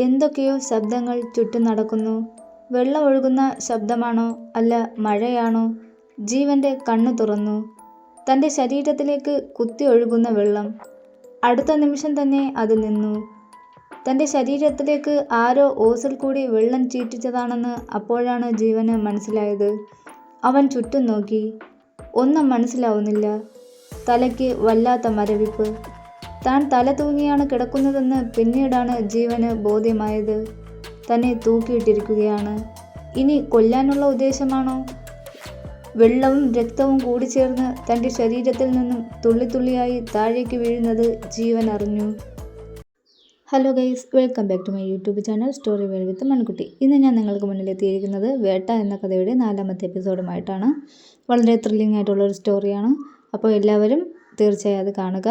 എന്തൊക്കെയോ ശബ്ദങ്ങൾ ചുറ്റും നടക്കുന്നു. വെള്ളം ഒഴുകുന്ന ശബ്ദമാണോ അല്ല മഴയാണോ? ജീവന്റെ കണ്ണു തുറന്നു. തൻ്റെ ശരീരത്തിലേക്ക് കുത്തി ഒഴുകുന്ന വെള്ളം. അടുത്ത നിമിഷം തന്നെ അത് നിന്നു. തൻ്റെ ശരീരത്തിലേക്ക് ആരോ ഓസിൽ കൂടി വെള്ളം ചീറ്റിച്ചതാണെന്ന് അപ്പോഴാണ് ജീവന് മനസ്സിലായത്. അവൻ ചുറ്റും നോക്കി. ഒന്നും മനസ്സിലാവുന്നില്ല. തലയ്ക്ക് വല്ലാത്ത മരവിപ്പ്. താൻ തല തൂങ്ങിയാണ് കിടക്കുന്നതെന്ന് പിന്നീടാണ് ജീവന് ബോധ്യമായത്. തന്നെ തൂക്കിയിട്ടിരിക്കുകയാണ്. ഇനി കൊല്ലാനുള്ള ഉദ്ദേശമാണോ? വെള്ളവും രക്തവും കൂടിച്ചേർന്ന് തൻ്റെ ശരീരത്തിൽ നിന്നും തുള്ളിത്തുള്ളിയായി താഴേക്ക് വീഴുന്നത് ജീവൻ അറിഞ്ഞു. Hello guys, welcome back to my YouTube channel story world with Mankutti. ഇന്ന് ഞാൻ നിങ്ങൾക്ക് മുന്നിൽ എത്തിയിരിക്കുന്നത് വേട്ട എന്ന കഥയുടെ 4ാമത്തെ എപ്പിസോഡുമായിട്ടാണ്. വളരെ ത്രില്ലിംഗ് ആയിട്ടുള്ളൊരു സ്റ്റോറിയാണ്. അപ്പോൾ എല്ലാവരും തീർച്ചയായും അത് കാണുക.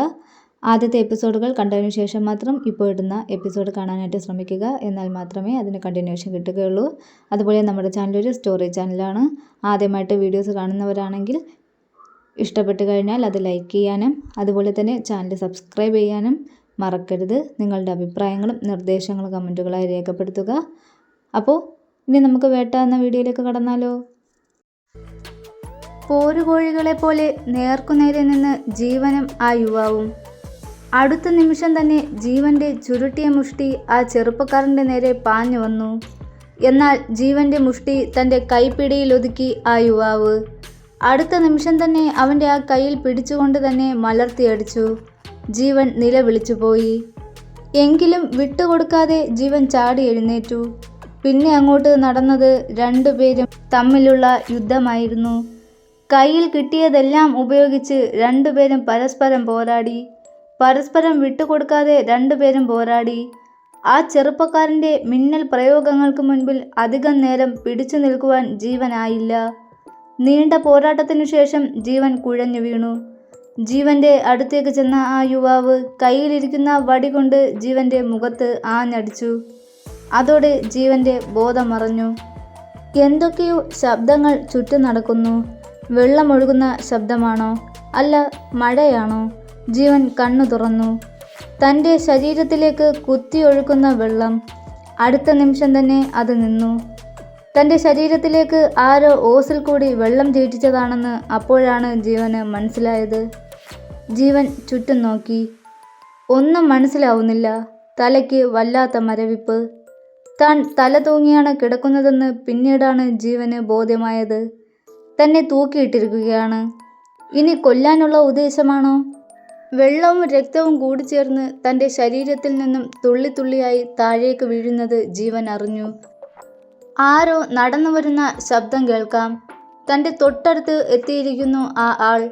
ആദ്യത്തെ എപ്പിസോഡുകൾ കണ്ടതിനു ശേഷം മാത്രം ഇപ്പോൾ ഇടുന്ന എപ്പിസോഡ് കാണാനായിട്ട് ശ്രമിക്കുക. എന്നാൽ മാത്രമേ അതിന് കണ്ടിന്യൂഷൻ കിട്ടുകയുള്ളൂ. അതുപോലെ നമ്മുടെ ചാനലൊരു സ്റ്റോറി ചാനലാണ്. ആദ്യമായിട്ട് വീഡിയോസ് കാണുന്നവരാണെങ്കിൽ ഇഷ്ടപ്പെട്ട് കഴിഞ്ഞാൽ അത് ലൈക്ക് ചെയ്യാനും അതുപോലെ തന്നെ ചാനൽ സബ്സ്ക്രൈബ് ചെയ്യാനും മറക്കരുത്. നിങ്ങളുടെ അഭിപ്രായങ്ങളും നിർദ്ദേശങ്ങളും കമൻറ്റുകളായി രേഖപ്പെടുത്തുക. അപ്പോൾ ഇനി നമുക്ക് വേട്ട എന്ന വീഡിയോയിലേക്ക് കടന്നാലോ. പോരുകോഴികളെ പോലെ നേർക്കുനേരെ നിന്ന് ജീവനും ആ യുവാവും. അടുത്ത നിമിഷം തന്നെ ജീവന്റെ ചുരുട്ടിയ മുഷ്ടി ആ ചെറുപ്പക്കാരൻ്റെ നേരെ പാഞ്ഞു വന്നു. എന്നാൽ ജീവന്റെ മുഷ്ടി തൻ്റെ കൈപ്പിടിയിൽ ഒതുക്കി ആ യുവാവ്. അടുത്ത നിമിഷം തന്നെ അവൻ്റെ ആ കയ്യിൽ പിടിച്ചുകൊണ്ട് തന്നെ മലർത്തിയടിച്ചു. ജീവൻ നിലവിളിച്ചു പോയി. എങ്കിലും വിട്ടുകൊടുക്കാതെ ജീവൻ ചാടി എഴുന്നേറ്റു. പിന്നെ അങ്ങോട്ട് നടന്നത് രണ്ടുപേരും തമ്മിലുള്ള യുദ്ധമായിരുന്നു. കയ്യിൽ കിട്ടിയതെല്ലാം ഉപയോഗിച്ച് രണ്ടുപേരും പരസ്പരം പോരാടി. പരസ്പരം വിട്ടുകൊടുക്കാതെ രണ്ടുപേരും പോരാടി. ആ ചെറുപ്പക്കാരൻ്റെ മിന്നൽ പ്രയോഗങ്ങൾക്ക് മുൻപിൽ അധികം നേരം പിടിച്ചു നിൽക്കുവാൻ ജീവനായില്ല. നീണ്ട പോരാട്ടത്തിനു ശേഷം ജീവൻ കുഴഞ്ഞു വീണു. ജീവന്റെ അടുത്തേക്ക് ചെന്ന ആ യുവാവ് കയ്യിലിരിക്കുന്ന വടി കൊണ്ട് ജീവന്റെ മുഖത്ത് ആഞ്ഞടിച്ചു. അതോടെ ജീവന്റെ ബോധം മറഞ്ഞു. എന്തൊക്കെയോ ശബ്ദങ്ങൾ ചുറ്റും നടക്കുന്നു. വെള്ളമൊഴുകുന്ന ശബ്ദമാണോ അല്ല മഴയാണോ? ജീവൻ കണ്ണു തുറന്നു. തൻ്റെ ശരീരത്തിലേക്ക് കുത്തിയൊഴുക്കുന്ന വെള്ളം. അടുത്ത നിമിഷം തന്നെ അത് നിന്നു. തൻ്റെ ശരീരത്തിലേക്ക് ആരോ ഓസിൽ കൂടി വെള്ളം ചീറ്റിച്ചതാണെന്ന് അപ്പോഴാണ് ജീവന് മനസ്സിലായത്. ജീവൻ ചുറ്റും നോക്കി. ഒന്നും മനസ്സിലാവുന്നില്ല. തലയ്ക്ക് വല്ലാത്ത മരവിപ്പ്. താൻ തല തൂങ്ങിയാണ് കിടക്കുന്നതെന്ന് പിന്നീടാണ് ജീവന് ബോധ്യമായത്. തന്നെ തൂക്കിയിട്ടിരിക്കുകയാണ്. ഇനി കൊല്ലാനുള്ള ഉദ്ദേശമാണോ? വെള്ളവും രക്തവും കൂടിച്ചേർന്ന് തൻ്റെ ശരീരത്തിൽ നിന്നും തുള്ളിത്തുള്ളിയായി താഴേക്ക് വീഴുന്നത് ജീവൻ അറിഞ്ഞു. ആരോ നടന്നു വരുന്ന ശബ്ദം കേൾക്കാം. തൻ്റെ തൊട്ടടുത്ത് എത്തിയിരിക്കുന്നു ആ ആൾ.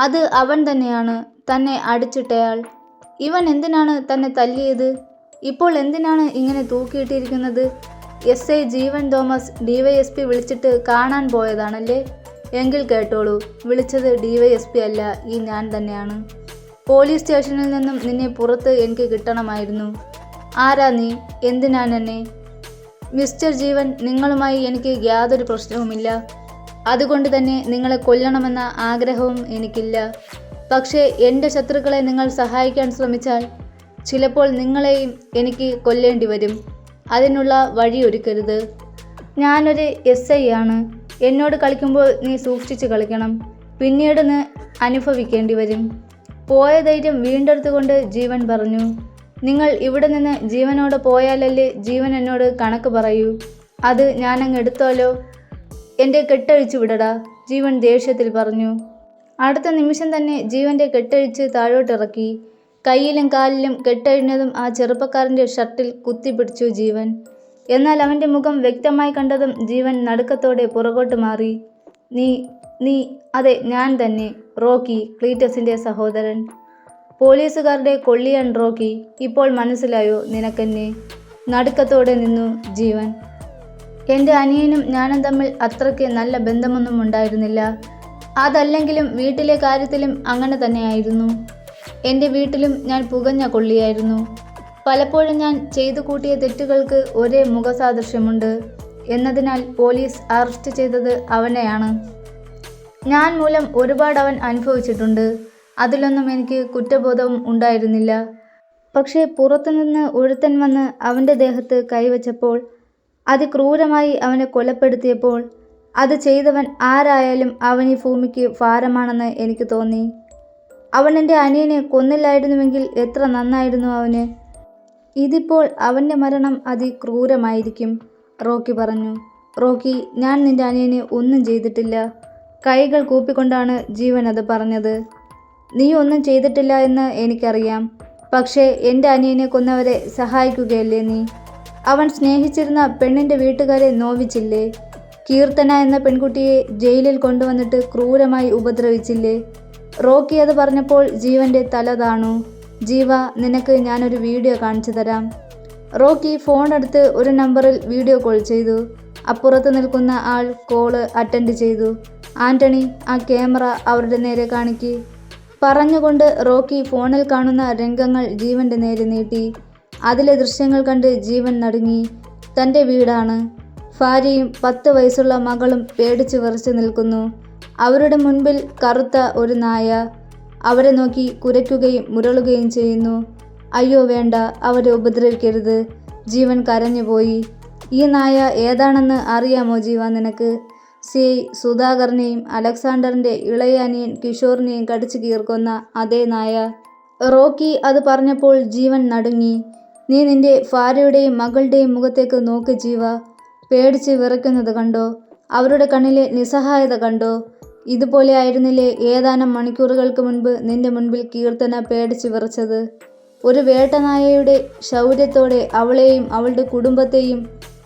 അത് അവൻ തന്നെയാണ്, തന്നെ അടിച്ചിട്ടയാൾ. ഇവൻ എന്തിനാണ് തന്നെ തല്ലിയത്? ഇപ്പോൾ എന്തിനാണ് ഇങ്ങനെ തൂക്കിയിട്ടിരിക്കുന്നത്? SI ജീവൻ തോമസ് DYSP വിളിച്ചിട്ട് കാണാൻ പോയതാണല്ലേ? എങ്കിൽ കേട്ടോളൂ, വിളിച്ചത് DYSP അല്ല, ഈ ഞാൻ തന്നെയാണ്. പോലീസ് സ്റ്റേഷനിൽ നിന്നും നിന്നെ പുറത്ത് എനിക്ക് കിട്ടണമായിരുന്നു. ആരാ നീ? എന്തിനാണ് എന്നെ? മിസ്റ്റർ ജീവൻ, നിങ്ങളുമായി എനിക്ക് യാതൊരു പ്രശ്നവുമില്ല. അതുകൊണ്ട് തന്നെ നിങ്ങളെ കൊല്ലണമെന്ന ആഗ്രഹവും എനിക്കില്ല. പക്ഷേ എൻ്റെ ശത്രുക്കളെ നിങ്ങൾ സഹായിക്കാൻ ശ്രമിച്ചാൽ ചിലപ്പോൾ നിങ്ങളെയും എനിക്ക് കൊല്ലേണ്ടി വരും. അതിനുള്ള വഴിയൊരുക്കരുത്. ഞാനൊരു SI ആണ്. എന്നോട് കളിക്കുമ്പോൾ നീ സൂക്ഷിച്ച് കളിക്കണം. പിന്നീട് നീ അനുഭവിക്കേണ്ടി വരും. പോയ ധൈര്യം വീണ്ടെടുത്തുകൊണ്ട് ജീവൻ പറഞ്ഞു. നിങ്ങൾ ഇവിടെ നിന്ന് ജീവനോട് പോയാലല്ലേ ജീവൻ എന്നോട് കണക്ക് പറയൂ. അത് ഞാനങ്ങ് എടുത്തോലോ. എൻ്റെ കെട്ടഴിച്ചു വിടടാ, ജീവൻ ദേഷ്യത്തിൽ പറഞ്ഞു. അടുത്ത നിമിഷം തന്നെ ജീവന്റെ കെട്ടഴിച്ച് താഴോട്ടിറക്കി. കയ്യിലും കാലിലും കെട്ടഴിഞ്ഞതും ആ ചെറുപ്പക്കാരൻ്റെ ഷർട്ടിൽ കുത്തിപ്പിടിച്ചു ജീവൻ. എന്നാൽ അവൻ്റെ മുഖം വ്യക്തമായി കണ്ടതും ജീവൻ നടുക്കത്തോടെ പുറകോട്ട് മാറി. നീ അതെ, ഞാൻ തന്നെ, റോക്കി, ക്ലീറ്റസിൻ്റെ സഹോദരൻ. പോലീസുകാരുടെ കൊള്ളിയാൻ റോക്കി. ഇപ്പോൾ മനസ്സിലായോ നിനക്കെന്നെ? നടുക്കത്തോടെ നിന്നു ജീവൻ. എൻ്റെ അനിയനും ഞാനും തമ്മിൽ അത്രയ്ക്ക് നല്ല ബന്ധമൊന്നും ഉണ്ടായിരുന്നില്ല. അതല്ലെങ്കിലും വീട്ടിലെ കാര്യത്തിലും അങ്ങനെ തന്നെയായിരുന്നു. എൻ്റെ വീട്ടിലും ഞാൻ പുകഞ്ഞ കൊള്ളിയായിരുന്നു. പലപ്പോഴും ഞാൻ ചെയ്തു കൂട്ടിയ തെറ്റുകൾക്ക് ഒരേ മുഖസാദൃശ്യമുണ്ട് എന്നതിനാൽ പോലീസ് അറസ്റ്റ് ചെയ്തത് അവനെയാണ്. ഞാൻ മൂലം ഒരുപാട് അവൻ അനുഭവിച്ചിട്ടുണ്ട്. അതിലൊന്നും എനിക്ക് കുറ്റബോധവും ഉണ്ടായിരുന്നില്ല. പക്ഷേ പുറത്തുനിന്ന് ഒരുത്തൻ വന്ന് അവൻ്റെ ദേഹത്ത് കൈവച്ചപ്പോൾ, അതിക്രൂരമായി അവനെ കൊലപ്പെടുത്തിയപ്പോൾ, അത് ചെയ്തവൻ ആരായാലും അവൻ ഈ ഭൂമിക്ക് ഭാരമാണെന്ന് എനിക്ക് തോന്നി. അവൻ എൻ്റെ അനിയനെ കൊന്നില്ലായിരുന്നുവെങ്കിൽ എത്ര നന്നായിരുന്നു അവന്. ഇതിപ്പോൾ അവൻ്റെ മരണം അതിക്രൂരമായിരിക്കും, റോക്കി പറഞ്ഞു. റോക്കി, ഞാൻ നിൻ്റെ അനിയനെ ഒന്നും ചെയ്തിട്ടില്ല. കൈകൾ കൂപ്പിക്കൊണ്ടാണ് ജീവൻ അത് പറഞ്ഞത്. നീ ഒന്നും ചെയ്തിട്ടില്ല എന്ന് എനിക്കറിയാം. പക്ഷേ എൻ്റെ അനിയനെ കൊന്നവരെ സഹായിക്കുകയല്ലേ നീ? അവൻ സ്നേഹിച്ചിരുന്ന പെണ്ണിൻ്റെ വീട്ടുകാരെ നോവിച്ചില്ലേ? കീർത്തന എന്ന പെൺകുട്ടിയെ ജയിലിൽ കൊണ്ടുവന്നിട്ട് ക്രൂരമായി ഉപദ്രവിച്ചില്ലേ? റോക്കി അത് പറഞ്ഞപ്പോൾ ജീവൻ്റെ തല താണു. ജീവ, നിനക്ക് ഞാനൊരു വീഡിയോ കാണിച്ചു തരാം. റോക്കി ഫോൺ എടുത്ത് ഒരു നമ്പറിൽ വീഡിയോ കോൾ ചെയ്തു. അപ്പുറത്ത് നിൽക്കുന്ന ആൾ കോള് അറ്റൻഡ് ചെയ്തു. ആൻ്റണി, ആ ക്യാമറ അവരുടെ നേരെ കാണിക്ക് പറഞ്ഞുകൊണ്ട് റോക്കി ഫോണിൽ കാണുന്ന രംഗങ്ങൾ ജീവൻ്റെ നേരെ നീട്ടി. അതിലെ ദൃശ്യങ്ങൾ കണ്ട് ജീവൻ നടുങ്ങി. തൻ്റെ വീടാണ്. ഭാര്യയും 10 വയസ്സുള്ള മകളും പേടിച്ച് വിറച്ച് നിൽക്കുന്നു. അവരുടെ മുൻപിൽ കറുത്ത ഒരു നായ അവരെ നോക്കി കുരയ്ക്കുകയും മുരളുകയും ചെയ്യുന്നു. അയ്യോ വേണ്ട, അവരെ ഉപദ്രവിക്കരുത്. ജീവൻ കരഞ്ഞുപോയി. ഈ നായ ഏതാണെന്ന് അറിയാമോ ജീവ നിനക്ക്? സി സുധാകരനെയും അലക്സാണ്ടറിൻ്റെ ഇളയ അനിയൻ കിഷോറിനെയും കടിച്ചു കീർക്കൊന്ന അതേ നായ. റോക്കി അത് പറഞ്ഞപ്പോൾ ജീവൻ നടുങ്ങി. നീ നിൻ്റെ ഭാര്യയുടെയും മകളുടെയും മുഖത്തേക്ക് നോക്ക് ജീവ. പേടിച്ച് വിറയ്ക്കുന്നത് കണ്ടോ? അവരുടെ കണ്ണിലെ നിസ്സഹായത കണ്ടോ? ഇതുപോലെ ആയിരുന്നില്ലേ ഏതാനും മണിക്കൂറുകൾക്ക് മുൻപ് നിന്റെ മുൻപിൽ കീർത്തന പേടിച്ച് വിറച്ചത്? ഒരു വേട്ടനായയുടെ ശൗര്യത്തോടെ അവളെയും അവളുടെ കുടുംബത്തെയും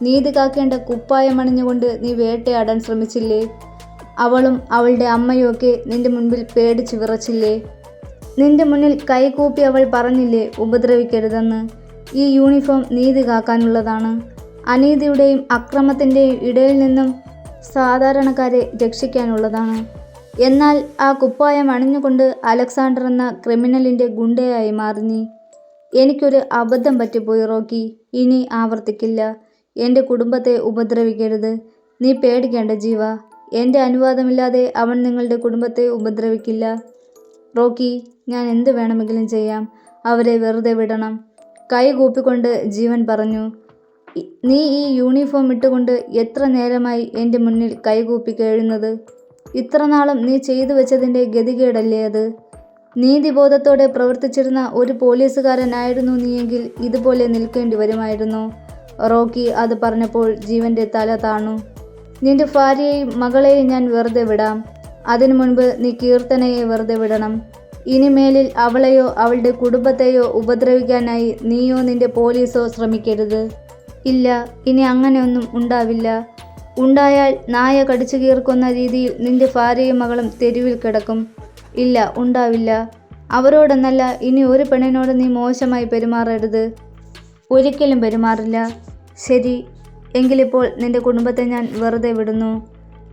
നീതി കാക്കേണ്ട കുപ്പായമണിഞ്ഞുകൊണ്ട് നീ വേട്ടയാടാൻ ശ്രമിച്ചില്ലേ? അവളും അവളുടെ അമ്മയുമൊക്കെ നിന്റെ മുൻപിൽ പേടിച്ച് വിറച്ചില്ലേ? നിന്റെ മുന്നിൽ കൈകൂപ്പി അവൾ പറഞ്ഞില്ലേ ഉപദ്രവിക്കരുതെന്ന്? ഈ യൂണിഫോം നീതി കാക്കാനുള്ളതാണ്. അനീതിയുടെയും അക്രമത്തിൻ്റെയും ഇടയിൽ നിന്നും സാധാരണക്കാരെ രക്ഷിക്കാനുള്ളതാണ്. എന്നാൽ ആ കുപ്പായം അണിഞ്ഞുകൊണ്ട് അലക്സാണ്ടർ എന്ന ക്രിമിനലിൻ്റെ ഗുണ്ടയായി മാറി നീ. എനിക്കൊരു അബദ്ധം പറ്റിപ്പോയി റോക്കി. ഇനി ആവർത്തിക്കില്ല. എൻ്റെ കുടുംബത്തെ ഉപദ്രവിക്കരുത്. നീ പേടിക്കേണ്ട ജീവ. എൻ്റെ അനുവാദമില്ലാതെ അവൻ നിങ്ങളുടെ കുടുംബത്തെ ഉപദ്രവിക്കില്ല. റോക്കി, ഞാൻ എന്ത് വേണമെങ്കിലും ചെയ്യാം. അവരെ വെറുതെ വിടണം. കൈ കൂപ്പിക്കൊണ്ട് ജീവൻ പറഞ്ഞു. നീ ഈ യൂണിഫോം ഇട്ടുകൊണ്ട് എത്ര നേരമായി എൻ്റെ മുന്നിൽ കൈകൂപ്പി കഴിയുന്നത്? ഇത്ര നാളും നീ ചെയ്തു വെച്ചതിൻ്റെ ഗതികേടല്ലേ അത്? നീതിബോധത്തോടെ പ്രവർത്തിച്ചിരുന്ന ഒരു പോലീസുകാരനായിരുന്നു നീയെങ്കിൽ ഇതുപോലെ നിൽക്കേണ്ടി വരുമായിരുന്നു. റോക്കി അത് പറഞ്ഞപ്പോൾ ജീവൻ്റെ തല താണു. നിന്റെ ഭാര്യയെയും മകളെയും ഞാൻ വെറുതെ വിടാം. അതിനു മുൻപ് നീ കീർത്തനയെ വെറുതെ വിടണം. ഇനിമേലിൽ അവളെയോ അവളുടെ കുടുംബത്തെയോ ഉപദ്രവിക്കാനായി നീയോ നിന്റെ പോലീസോ ശ്രമിക്കരുത്. ഇല്ല, ഇനി അങ്ങനെയൊന്നും ഉണ്ടാവില്ല. ഉണ്ടായാൽ നായ കടിച്ചു കീർക്കുന്ന രീതിയിൽ നിന്റെ ഭാര്യയും മകളും തെരുവിൽ കിടക്കും. ഇല്ല, ഉണ്ടാവില്ല. അവരോടെന്നല്ല, ഇനി ഒരു പെണ്ണിനോട് നീ മോശമായി പെരുമാറരുത്. ഒരിക്കലും പെരുമാറില്ല. ശരി, എങ്കിലിപ്പോൾ നിന്റെ കുടുംബത്തെ ഞാൻ വെറുതെ വിടുന്നു.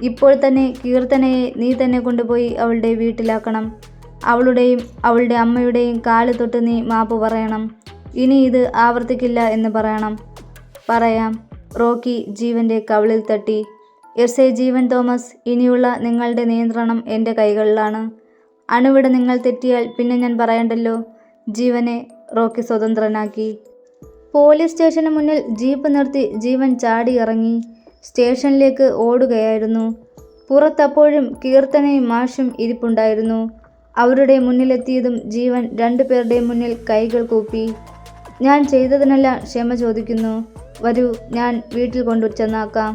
ഇപ്പോൾ തന്നെ കീർത്തനയെ നീ തന്നെ കൊണ്ടുപോയി അവളുടെ വീട്ടിലാക്കണം. അവളുടെയും അവളുടെ അമ്മയുടെയും കാല് തൊട്ട് നീ മാപ്പ് പറയണം. ഇനി ഇത് ആവർത്തിക്കില്ല എന്ന് പറയണം. പറയാം. റോക്കി ജീവൻ്റെ കവിളിൽ തട്ടി. എസ് ഐ ജീവൻ തോമസ്, ഇനിയുള്ള നിങ്ങളുടെ നിയന്ത്രണം എൻ്റെ കൈകളിലാണ്. അണുവിട നിങ്ങൾ തെറ്റിയാൽ പിന്നെ ഞാൻ പറയണ്ടല്ലോ. ജീവനെ റോക്കി സ്വതന്ത്രനാക്കി. പോലീസ് സ്റ്റേഷന് മുന്നിൽ ജീപ്പ് നിർത്തി ജീവൻ ചാടി ഇറങ്ങി സ്റ്റേഷനിലേക്ക് ഓടുകയായിരുന്നു. പുറത്തപ്പോഴും കീർത്തനയും മാഷും ഇരിപ്പുണ്ടായിരുന്നു. അവരുടെ മുന്നിലെത്തിയതും ജീവൻ 2 പേരുടെയും മുന്നിൽ കൈകൾ കൂപ്പി. ഞാൻ ചെയ്തതിനെല്ലാം ക്ഷമ ചോദിക്കുന്നു. വരൂ, ഞാൻ വീട്ടിൽ കൊണ്ടു ചെന്നാക്കാം.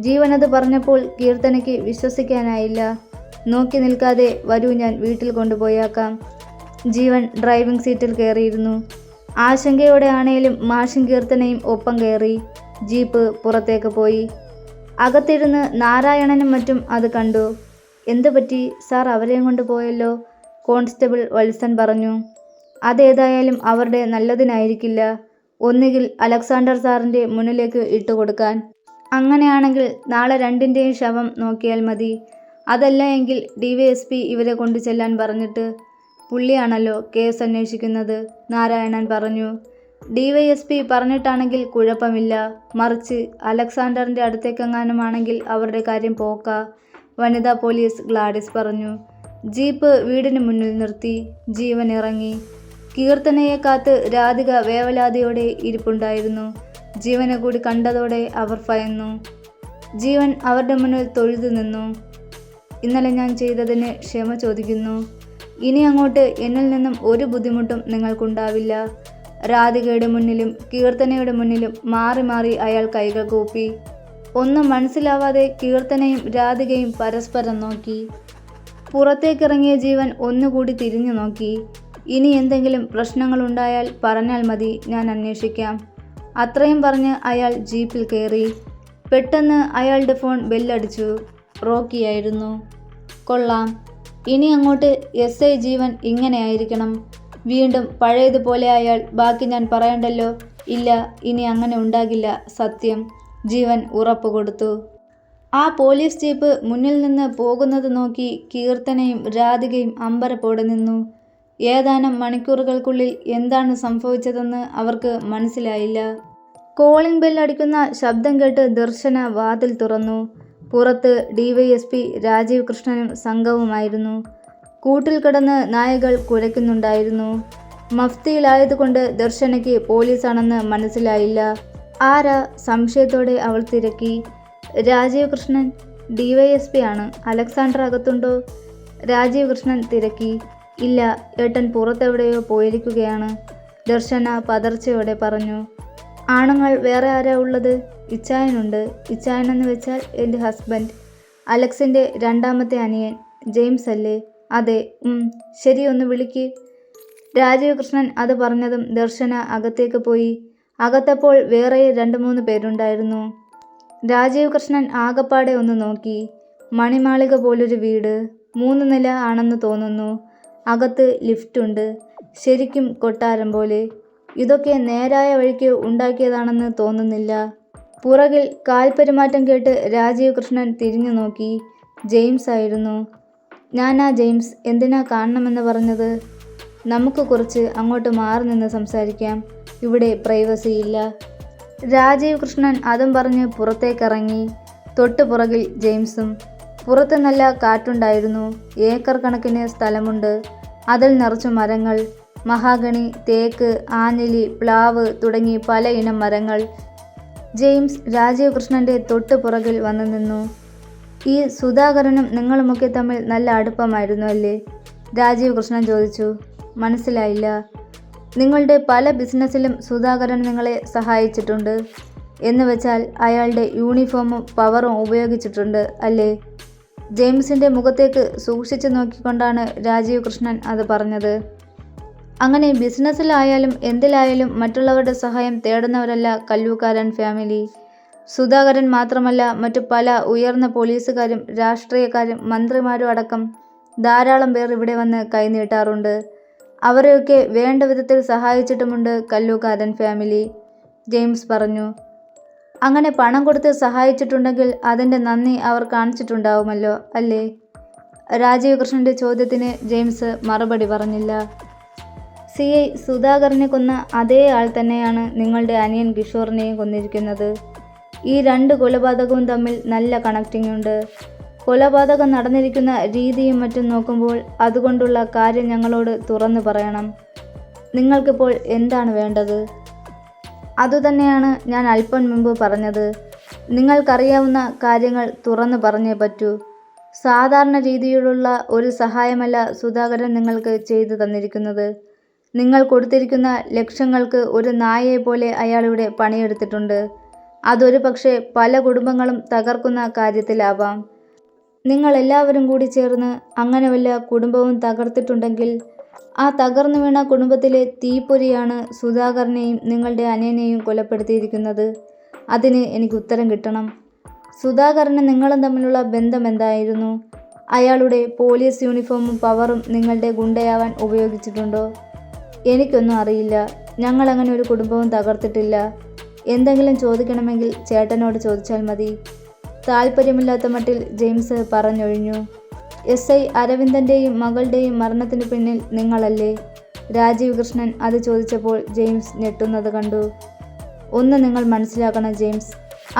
ജീവനത് പറഞ്ഞപ്പോൾ കീർത്തനയ്ക്ക് വിശ്വസിക്കാനായില്ല. നോക്കി നിൽക്കാതെ വരൂ, ഞാൻ വീട്ടിൽ കൊണ്ടുപോയാക്കാം. ജീവൻ ഡ്രൈവിംഗ് സീറ്റിൽ കയറിയിരുന്നു. ആശങ്കയോടെ ആണേലും മാഷും കീർത്തനയും ഒപ്പം കയറി. ജീപ്പ് പുറത്തേക്ക് പോയി. അകത്തിരുന്ന് നാരായണനും മറ്റും അത് കണ്ടു. എന്തു പറ്റി സാർ, അവരെയും കൊണ്ട് പോയല്ലോ? കോൺസ്റ്റബിൾ വത്സൻ പറഞ്ഞു. അതേതായാലും അവരുടെ നല്ലതിനായിരിക്കില്ല. ഒന്നുകിൽ അലക്സാണ്ടർ സാറിൻ്റെ മുന്നിലേക്ക് ഇട്ടുകൊടുക്കാൻ. അങ്ങനെയാണെങ്കിൽ നാളെ 2ൻ്റെയും ശവം നോക്കിയാൽ മതി. അതല്ല എങ്കിൽ DYSP ഇവരെ കൊണ്ടു ചെല്ലാൻ പറഞ്ഞിട്ട്. പുള്ളിയാണല്ലോ കേസ് അന്വേഷിക്കുന്നത്, നാരായണൻ പറഞ്ഞു. DYSP പറഞ്ഞിട്ടാണെങ്കിൽ കുഴപ്പമില്ല. മറിച്ച് അലക്സാണ്ടറിൻ്റെ അടുത്തേക്കെങ്ങാനുമാണെങ്കിൽ അവരുടെ കാര്യം പോക്ക. വനിതാ പോലീസ് ഗ്ലാഡിസ് പറഞ്ഞു. ജീപ്പ് വീടിന് മുന്നിൽ നിർത്തി. ജീവൻ ഇറങ്ങി. കീർത്തനയെ കാത്ത് രാധിക വേവലാതിയോടെ ഇരിപ്പുണ്ടായിരുന്നു. ജീവനെ കൂടി കണ്ടതോടെ അവർ ഭയന്നു. ജീവൻ അവരുടെ മുന്നിൽ തൊഴുതു നിന്നു. ഇന്നലെ ഞാൻ ചെയ്തതിന് ക്ഷമ ചോദിക്കുന്നു. ഇനി അങ്ങോട്ട് എന്നിൽ നിന്നും ഒരു ബുദ്ധിമുട്ടും നിങ്ങൾക്കുണ്ടാവില്ല. രാധികയുടെ മുന്നിലും കീർത്തനയുടെ മുന്നിലും മാറി മാറി അയാൾ കൈകൾ കൂപ്പി. ഒന്നും മനസ്സിലാവാതെ കീർത്തനയും രാധികയും പരസ്പരം നോക്കി. പുറത്തേക്കിറങ്ങിയ ജീവൻ ഒന്നുകൂടി തിരിഞ്ഞു നോക്കി. ഇനി എന്തെങ്കിലും പ്രശ്നങ്ങളുണ്ടായാൽ പറഞ്ഞാൽ മതി, ഞാൻ അന്വേഷിക്കാം. അത്രയും പറഞ്ഞ് അയാൾ ജീപ്പിൽ കയറി. പെട്ടെന്ന് അയാളുടെ ഫോൺ ബെല്ലടിച്ചു. റോക്കിയായിരുന്നു. കൊള്ളാം, ഇനി അങ്ങോട്ട് SI ജീവൻ ഇങ്ങനെയായിരിക്കണം. വീണ്ടും പഴയതുപോലെ അയാൾ. ബാക്കി ഞാൻ പറയണ്ടല്ലോ. ഇല്ല, ഇനി അങ്ങനെ ഉണ്ടാകില്ല, സത്യം, ജീവൻ ഉറപ്പ് കൊടുത്തു. ആ പോലീസ് ജീപ്പ് മുന്നിൽ നിന്ന് പോകുന്നത് നോക്കി കീർത്തനയും രാധികയും അമ്പരപ്പോടെ നിന്നു. ഏതാനും മണിക്കൂറുകൾക്കുള്ളിൽ എന്താണ് സംഭവിച്ചതെന്ന് അവർക്ക് മനസ്സിലായില്ല. കോളിംഗ് ബെൽ അടിക്കുന്ന ശബ്ദം കേട്ട് ദർശന വാതിൽ തുറന്നു. പുറത്ത് DYSP രാജീവ് കൃഷ്ണനും സംഘവുമായിരുന്നു. കൂട്ടിൽ കിടന്ന് നായകൾ കുരയ്ക്കുന്നുണ്ടായിരുന്നു. മഫ്തിയിലായതുകൊണ്ട് ദർശനയ്ക്ക് പോലീസാണെന്ന് മനസ്സിലായില്ല. ആരാ? സംശയത്തോടെ അവൾ തിരക്കി. രാജീവ് കൃഷ്ണൻ, DYSP ആണ്. അലക്സാണ്ടർ അകത്തുണ്ടോ? രാജീവ് കൃഷ്ണൻ തിരക്കി. ഇല്ല, ഏട്ടൻ പുറത്തെവിടെയോ പോയിരിക്കുകയാണ്, ദർശന പതർച്ചയോടെ പറഞ്ഞു. ആണുങ്ങൾ വേറെ ആരാ ഉള്ളത്? ഇച്ചായനുണ്ട്. ഇച്ചായനെന്ന് വെച്ചാൽ എൻ്റെ ഹസ്ബൻഡ്, അലക്സിൻ്റെ രണ്ടാമത്തെ അനിയൻ. ജെയിംസ് അല്ലേ? അതെ. ശരി, ഒന്ന് വിളിക്ക്. രാജീവ് കൃഷ്ണൻ അത് പറഞ്ഞതും ദർശന അകത്തേക്ക് പോയി. അകത്തപ്പോൾ വേറെ 2-3 പേരുണ്ടായിരുന്നു. രാജീവ് കൃഷ്ണൻ ആകപ്പാടെ ഒന്ന് നോക്കി. മണിമാളിക പോലൊരു വീട്, 3 നില ആണെന്ന് തോന്നുന്നു. അകത്ത് ലിഫ്റ്റുണ്ട്. ശരിക്കും കൊട്ടാരം പോലെ. ഇതൊക്കെ നേരായ വഴിക്ക് ഉണ്ടാക്കിയതാണെന്ന് തോന്നുന്നില്ല. പുറകിൽ കാൽപ്പെരുമാറ്റം കേട്ട് രാജീവ് കൃഷ്ണൻ തിരിഞ്ഞു നോക്കി. ജെയിംസ് ആയിരുന്നു. ഞാനാ ജെയിംസ്. എന്തിനാ കാണണമെന്ന് പറഞ്ഞത്? നമുക്ക് കുറച്ച് അങ്ങോട്ട് മാറി നിന്ന് സംസാരിക്കാം. ഇവിടെ പ്രൈവസി ഇല്ല. രാജീവ് കൃഷ്ണൻ അതും പറഞ്ഞ് പുറത്തേക്കിറങ്ങി. തൊട്ടു പുറകിൽ ജെയിംസും. പുറത്ത് നല്ല കാറ്റുണ്ടായിരുന്നു. ഏക്കർ കണക്കിന് സ്ഥലമുണ്ട്. അതിൽ നിറച്ചു മരങ്ങൾ. മഹാഗണി, തേക്ക്, ആഞ്ഞിലി, പ്ലാവ് തുടങ്ങി പല ഇനം മരങ്ങൾ. ജെയിംസ് രാജീവ് കൃഷ്ണൻ്റെ തൊട്ടു പുറകിൽ വന്നു നിന്നു. ഈ സുധാകരനും നിങ്ങളുമൊക്കെ തമ്മിൽ നല്ല അടുപ്പമായിരുന്നു അല്ലേ? രാജീവ് കൃഷ്ണൻ ചോദിച്ചു. മനസ്സിലായില്ല. നിങ്ങളുടെ പല ബിസിനസ്സിലും സുധാകരൻ നിങ്ങളെ സഹായിച്ചിട്ടുണ്ട് എന്ന് വെച്ചാൽ അയാളുടെ യൂണിഫോമും പവറും ഉപയോഗിച്ചിട്ടുണ്ട് അല്ലേ? ജെയിംസിൻ്റെ മുഖത്തേക്ക് സൂക്ഷിച്ചു നോക്കിക്കൊണ്ടാണ് രാജീവ് കൃഷ്ണൻ അത് പറഞ്ഞത്. അങ്ങനെ ബിസിനസ്സിലായാലും എന്തിലായാലും മറ്റുള്ളവരുടെ സഹായം തേടുന്നവരല്ല കല്ലൂക്കാരൻ ഫാമിലി. സുധാകരൻ മാത്രമല്ല, മറ്റു പല ഉയർന്ന പോലീസുകാരും രാഷ്ട്രീയക്കാരും മന്ത്രിമാരും അടക്കം ധാരാളം പേർ ഇവിടെ വന്ന് കൈനീട്ടാറുണ്ട്. അവരെയൊക്കെ വേണ്ട വിധത്തിൽ സഹായിച്ചിട്ടുമുണ്ട് കല്ലൂക്കാരൻ ഫാമിലി, ജെയിംസ് പറഞ്ഞു. അങ്ങനെ പണം കൊടുത്ത് സഹായിച്ചിട്ടുണ്ടെങ്കിൽ അതിൻ്റെ നന്ദി അവർ കാണിച്ചിട്ടുണ്ടാവുമല്ലോ അല്ലേ? രാജീവ് കൃഷ്ണൻ്റെ ചോദ്യത്തിന് ജെയിംസ് മറുപടി പറഞ്ഞില്ല. CI സുധാകരനെ കൊന്ന അതേ ആൾ തന്നെയാണ് നിങ്ങളുടെ അനിയൻ കിഷോറിനെയും കൊന്നിരിക്കുന്നത്. ഈ 2 കൊലപാതകവും തമ്മിൽ നല്ല കണക്റ്റിംഗ് ഉണ്ട്. കൊലപാതകം നടന്നിരിക്കുന്ന രീതിയും മറ്റും നോക്കുമ്പോൾ അതുകൊണ്ടുള്ള കാര്യം ഞങ്ങളോട് തുറന്നു പറയണം. നിങ്ങൾക്കിപ്പോൾ എന്താണ് വേണ്ടത്? അതുതന്നെയാണ് ഞാൻ അല്പം മുമ്പ് പറഞ്ഞത്. നിങ്ങൾക്കറിയാവുന്ന കാര്യങ്ങൾ തുറന്നു പറഞ്ഞേ പറ്റൂ. സാധാരണ രീതിയിലുള്ള ഒരു സഹായമല്ല സുധാകരൻ നിങ്ങൾക്ക് ചെയ്തു തന്നിരിക്കുന്നത്. നിങ്ങൾ കൊടുത്തിരിക്കുന്ന ലക്ഷങ്ങൾക്ക് ഒരു നായയെപ്പോലെ അയാളിവിടെ പണിയെടുത്തിട്ടുണ്ട്. അതൊരു പക്ഷേ പല കുടുംബങ്ങളും തകർക്കുന്ന കാര്യത്തിലാവാം. നിങ്ങളെല്ലാവരും കൂടി ചേർന്ന് അങ്ങനെ വല്ല കുടുംബവും തകർത്തിട്ടുണ്ടെങ്കിൽ ആ തകർന്നു വീണ കുടുംബത്തിലെ തീപ്പൊരിയാണ് സുധാകരനെയും നിങ്ങളുടെ അനിയനെയും കൊലപ്പെടുത്തിയിരിക്കുന്നത്. അതിന് എനിക്ക് ഉത്തരം കിട്ടണം. സുധാകരന് നിങ്ങളും തമ്മിലുള്ള ബന്ധം എന്തായിരുന്നു? അയാളുടെ പോലീസ് യൂണിഫോമും പവറും നിങ്ങളുടെ ഗുണ്ടയാവാൻ ഉപയോഗിച്ചിട്ടുണ്ടോ? എനിക്കൊന്നും അറിയില്ല. ഞങ്ങളങ്ങനെ ഒരു കുടുംബവും തകർത്തിട്ടില്ല. എന്തെങ്കിലും ചോദിക്കണമെങ്കിൽ ചേട്ടനോട് ചോദിച്ചാൽ മതി. താല്പര്യമില്ലാത്ത മട്ടിൽ ജെയിംസ് പറഞ്ഞൊഴിഞ്ഞു. SI അരവിന്ദൻ്റെയും മകളുടെയും മരണത്തിന് പിന്നിൽ നിങ്ങളല്ലേ? രാജീവ് കൃഷ്ണൻ അത് ചോദിച്ചപ്പോൾ ജെയിംസ് ഞെട്ടുന്നത് കണ്ടു. ഒന്ന് നിങ്ങൾ മനസ്സിലാക്കണം ജെയിംസ്,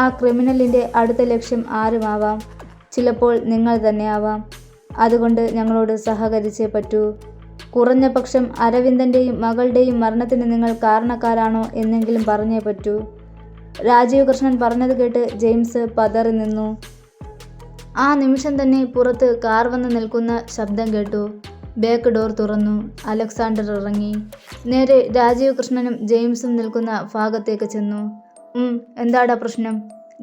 ആ ക്രിമിനലിൻ്റെ അടുത്ത ലക്ഷ്യം ആരുമാവാം. ചിലപ്പോൾ നിങ്ങൾ തന്നെ ആവാം. അതുകൊണ്ട് ഞങ്ങളോട് സഹകരിച്ചേ പറ്റൂ. കുറഞ്ഞ പക്ഷം അരവിന്ദൻ്റെയും മകളുടെയും മരണത്തിന് നിങ്ങൾ കാരണക്കാരാണോ എന്നെങ്കിലും പറഞ്ഞേ പറ്റൂ. രാജീവ് കൃഷ്ണൻ പറഞ്ഞത് കേട്ട് ജെയിംസ് പതറി നിന്നു. ആ നിമിഷം തന്നെ പുറത്ത് കാർ വന്ന് നിൽക്കുന്ന ശബ്ദം കേട്ടു. ബാക്ക് ഡോർ തുറന്നു. അലക്സാണ്ടർ ഇറങ്ങി. നേരെ രാജീവ് കൃഷ്ണനും ജെയിംസും നിൽക്കുന്ന ഭാഗത്തേക്ക് ചെന്നു. എന്താടാ പ്രശ്നം?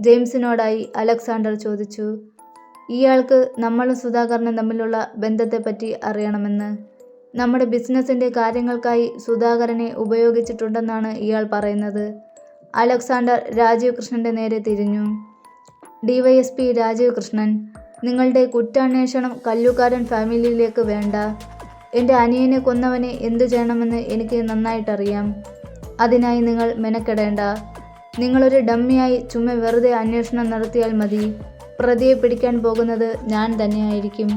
ജെയിംസിനോടായി അലക്സാണ്ടർ ചോദിച്ചു. ഇയാൾക്ക് നമ്മളും സുധാകരനും തമ്മിലുള്ള ബന്ധത്തെപ്പറ്റി അറിയണമെന്ന്. നമ്മുടെ ബിസിനസ്സിൻ്റെ കാര്യങ്ങൾക്കായി സുധാകരനെ ഉപയോഗിച്ചിട്ടുണ്ടെന്നാണ് ഇയാൾ പറയുന്നത്. അലക്സാണ്ടർ രാജീവ് കൃഷ്ണൻ്റെ നേരെ തിരിഞ്ഞു. DYSP രാജീവ് കൃഷ്ണൻ, നിങ്ങളുടെ കുറ്റാന്വേഷണം കല്ലുകാരൻ ഫാമിലിയിലേക്ക് വേണ്ട. എൻ്റെ അനിയനെ കൊന്നവനെ എന്തു ചെയ്യണമെന്ന് എനിക്ക് നന്നായിട്ടറിയാം. അതിനായി നിങ്ങൾ മെനക്കെടേണ്ട. നിങ്ങളൊരു ഡമ്മിയായി ചുമ്മാ വെറുതെ അന്വേഷണം നടത്തിയാൽ മതി. പ്രതിയെ പിടിക്കാൻ പോകുന്നത് ഞാൻ തന്നെയായിരിക്കും,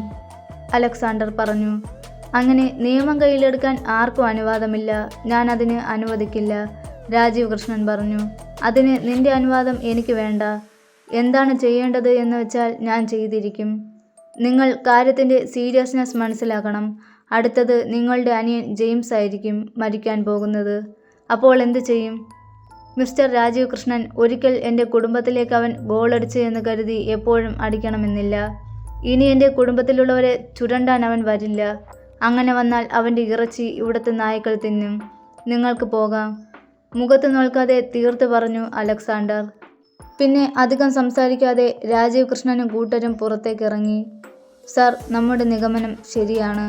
അലക്സാണ്ടർ പറഞ്ഞു. അങ്ങനെ നിയമം കയ്യിലെടുക്കാൻ ആർക്കും അനുവാദമില്ല. ഞാൻ അതിന് അനുവദിക്കില്ല, രാജീവ് കൃഷ്ണൻ പറഞ്ഞു. അതിന് നിന്റെ അനുവാദം എനിക്ക് വേണ്ട. എന്താണ് ചെയ്യേണ്ടത് എന്ന് വെച്ചാൽ ഞാൻ ചെയ്തിരിക്കും. നിങ്ങൾ കാര്യത്തിൻ്റെ സീരിയസ്നെസ് മനസ്സിലാക്കണം. അടുത്തത് നിങ്ങളുടെ അനിയൻ ജെയിംസ് ആയിരിക്കും മരിക്കാൻ പോകുന്നത്. അപ്പോൾ എന്തു ചെയ്യും? മിസ്റ്റർ രാജീവ് കൃഷ്ണൻ, ഒരിക്കൽ എൻ്റെ കുടുംബത്തിലേക്ക് അവൻ ഗോളടിച്ച് എന്ന് കരുതി എപ്പോഴും അടിക്കണമെന്നില്ല. ഇനി എൻ്റെ കുടുംബത്തിലുള്ളവരെ ചുരണ്ടാൻ അവൻ വരില്ല. അങ്ങനെ വന്നാൽ അവൻ്റെ ഇറച്ചി ഇവിടുത്തെ നായ്ക്കൾ തിന്നും. നിങ്ങൾക്ക് പോകാം, മുഖത്ത് നോക്കാതെ തീർത്ത് പറഞ്ഞു അലക്സാണ്ടർ. പിന്നെ അധികം സംസാരിക്കാതെ രാജീവ് കൃഷ്ണനും കൂട്ടരും പുറത്തേക്കിറങ്ങി. സർ, നമ്മുടെ നിഗമനം ശരിയാണ്.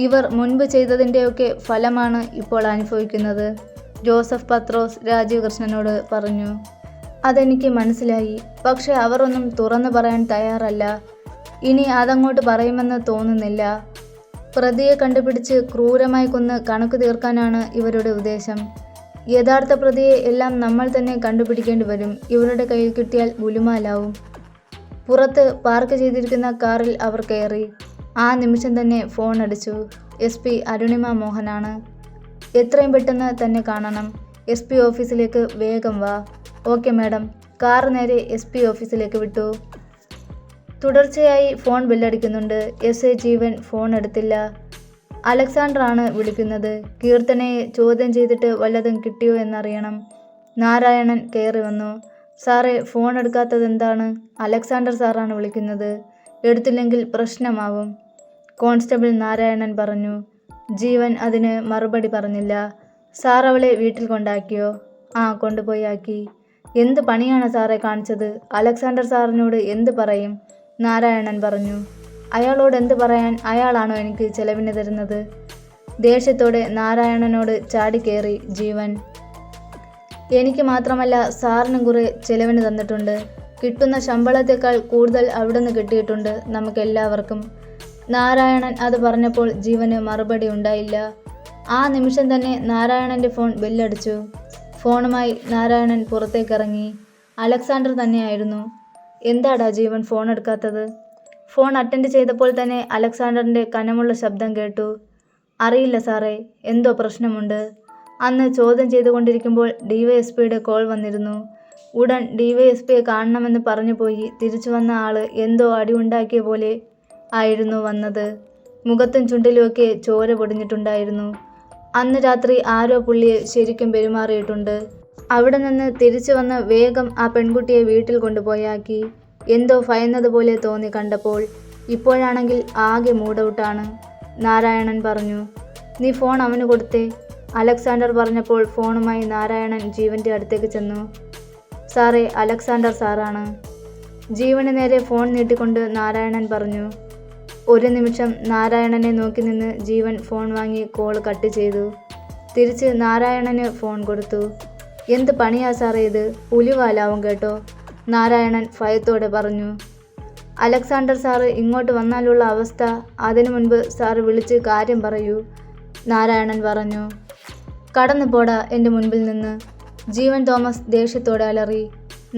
ഇവർ മുൻപ് ചെയ്തതിൻ്റെയൊക്കെ ഫലമാണ് ഇപ്പോൾ അനുഭവിക്കുന്നത്, ജോസഫ് പത്രോസ് രാജീവ് കൃഷ്ണനോട് പറഞ്ഞു. അതെനിക്ക് മനസ്സിലായി. പക്ഷെ അവർ ഒന്നും തുറന്നു പറയാൻ തയ്യാറല്ല. ഇനി അതങ്ങോട്ട് പറയുമെന്ന് തോന്നുന്നില്ല. പ്രതിയെ കണ്ടുപിടിച്ച് ക്രൂരമായി കൊന്ന് കണക്ക് തീർക്കാനാണ് ഇവരുടെ ഉദ്ദേശം. യഥാർത്ഥ പ്രതിയെ എല്ലാം നമ്മൾ തന്നെ കണ്ടുപിടിക്കേണ്ടി വരും. ഇവരുടെ കയ്യിൽ കിട്ടിയാൽ ഗുലുമാലാവും. പുറത്ത് പാർക്ക് ചെയ്തിരിക്കുന്ന കാറിൽ അവർ കയറി. ആ നിമിഷം തന്നെ ഫോൺ അടിച്ചു. SP അരുണിമ മോഹനാണ്. എത്രയും പെട്ടെന്ന് തന്നെ കാണണം. SP ഓഫീസിലേക്ക് വേഗം വാ. Okay madam. കാർ നേരെ SP ഓഫീസിലേക്ക് വിട്ടു. തുടർച്ചയായി ഫോൺ ബെല്ലടിക്കുന്നുണ്ട്. SI ജീവൻ ഫോൺ എടുത്തില്ല. അലക്സാണ്ടർ ആണ് വിളിക്കുന്നത്. കീർത്തനയെ ചോദ്യം ചെയ്തിട്ട് വല്ലതും കിട്ടിയോ എന്നറിയണം. നാരായണൻ കയറി വന്നു. സാറേ, ഫോൺ എടുക്കാത്തത് എന്താണ്? അലക്സാണ്ടർ സാറാണ് വിളിക്കുന്നത്. എടുത്തില്ലെങ്കിൽ പ്രശ്നമാവും, കോൺസ്റ്റബിൾ നാരായണൻ പറഞ്ഞു. ജീവൻ അതിന് മറുപടി പറഞ്ഞില്ല. സാർ അവളെ വീട്ടിൽ കൊണ്ടാക്കിയോ? ആ, കൊണ്ടുപോയി ആക്കി. എന്ത് പണിയാണ് സാറേ കാണിച്ചത്? അലക്സാണ്ടർ സാറിനോട് എന്ത് പറയും? നാരായണൻ പറഞ്ഞു. അയാളോട് എന്ത് പറയാൻ? അയാളാണോ എനിക്ക് ചെലവിന് തരുന്നത്? ദേഷ്യത്തോടെ നാരായണനോട് ചാടിക്കേറി ജീവൻ. എനിക്ക് മാത്രമല്ല, സാറിനും കുറെ ചെലവിന് തന്നിട്ടുണ്ട്. കിട്ടുന്ന ശമ്പളത്തേക്കാൾ കൂടുതൽ അവിടുന്ന് കിട്ടിയിട്ടുണ്ട് നമുക്കെല്ലാവർക്കും. നാരായണൻ അത് പറഞ്ഞപ്പോൾ ജീവന് മറുപടി ഉണ്ടായില്ല. ആ നിമിഷം തന്നെ നാരായണൻ്റെ ഫോൺ ബെല്ലടിച്ചു. ഫോണുമായി നാരായണൻ പുറത്തേക്കിറങ്ങി. അലക്സാണ്ടർ തന്നെയായിരുന്നു. എന്താടാ ജീവൻ ഫോൺ എടുക്കാത്തത്? ഫോൺ അറ്റൻഡ് ചെയ്തപ്പോൾ തന്നെ അലക്സാണ്ടറിൻ്റെ കനമുള്ള ശബ്ദം കേട്ടു. അറിയില്ല സാറേ, എന്തോ പ്രശ്നമുണ്ട്. അന്ന് ചോദ്യം ചെയ്തുകൊണ്ടിരിക്കുമ്പോൾ DYSPയുടെ കോൾ വന്നിരുന്നു. ഉടൻ DYSPയെ കാണണമെന്ന് പറഞ്ഞു പോയി. തിരിച്ചു വന്ന ആള് എന്തോ അടി ഉണ്ടാക്കിയ പോലെ ആയിരുന്നു വന്നത്. മുഖത്തും ചുണ്ടിലുമൊക്കെ ചോര പൊടിഞ്ഞിട്ടുണ്ടായിരുന്നു. അന്ന് രാത്രി ആരോ പുള്ളിയെ ശരിക്കും പെരുമാറിയിട്ടുണ്ട്. അവിടെ നിന്ന് തിരിച്ചു വന്ന് വേഗം ആ പെൺകുട്ടിയെ വീട്ടിൽ കൊണ്ടുപോയാക്കി. എന്തോ ഭയന്നതുപോലെ തോന്നി കണ്ടപ്പോൾ. ഇപ്പോഴാണെങ്കിൽ ആകെ മൂഡൌട്ടാണ്, നാരായണൻ പറഞ്ഞു. നീ ഫോൺ അവന് കൊടുത്തേ, അലക്സാണ്ടർ പറഞ്ഞപ്പോൾ ഫോണുമായി നാരായണൻ ജീവൻ്റെ അടുത്തേക്ക് ചെന്നു. സാറേ, അലക്സാണ്ടർ സാറാണ്. ജീവന് നേരെ ഫോൺ നീട്ടിക്കൊണ്ട് നാരായണൻ പറഞ്ഞു. ഒരു നിമിഷം നാരായണനെ നോക്കി നിന്ന് ജീവൻ ഫോൺ വാങ്ങി കോൾ കട്ട് ചെയ്തു. തിരിച്ച് നാരായണന് ഫോൺ കൊടുത്തു. എന്ത് പണിയാ സാറേ ഇത്? പുലിവാലാവും കേട്ടോ, നാരായണൻ ഭയത്തോടെ പറഞ്ഞു. അലക്സാണ്ടർ സാറ് ഇങ്ങോട്ട് വന്നാലുള്ള അവസ്ഥ, അതിനു മുൻപ് സാറ് വിളിച്ച് കാര്യം പറയൂ, നാരായണൻ പറഞ്ഞു. കടന്നു പോടാ എൻ്റെ മുൻപിൽ നിന്ന്, ജീവൻ തോമസ് ദേഷ്യത്തോടെ അലറി.